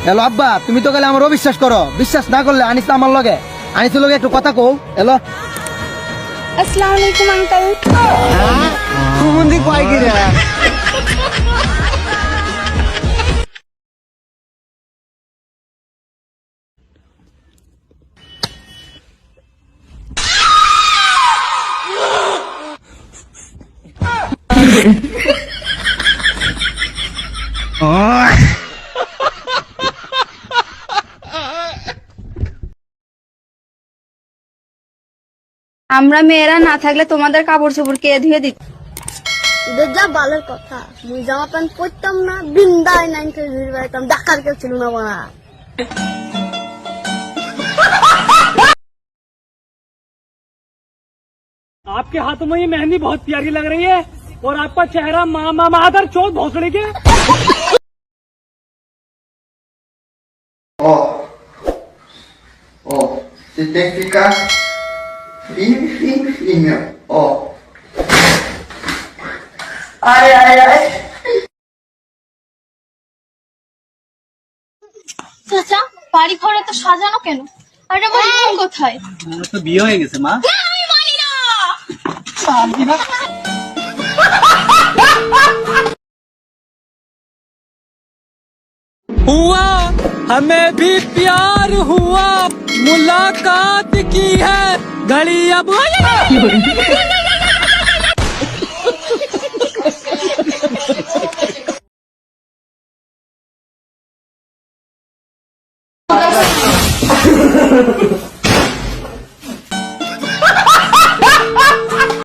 Hello আব্বা, তুমি তো গেলে আমার অবিশ্বাস করো, বিশ্বাস না করলে আনিস তো আমার লগে, আনিসের লগে একটু কথা কও। হ্যালো আসসালামু আলাইকুম আঙ্কেল। কুমন্দি কয় কি রে? আমরা মেয়েরা না থাকলে তোমাদের কাপড় চোপড় কে ধুয়ে দিত? এদের যা বালের কথা, মুই জামা প্যান্ট পরতাম না, বিন্দায় নাইন থেকে ঘুরে বেড়াতাম, ডাকার কেউ ছিল না বানা। आपके हाथों में ये मेहंदी बहुत प्यारी लग रही है और आपका चेहरा मादर चौथ भोसड़ी के। Você tem que ficar firme, firme, firme. Ó. Ai, ai, ai. চাচা, বাড়ি ঘরে তো সাজানো কেন? আর আমার বোন কোথায়? তো বিয়ে হয়ে গেছে মা। আমি মানি না। हुआ हमें भी प्यार हुआ, मुलाकात की है घड़ी अब।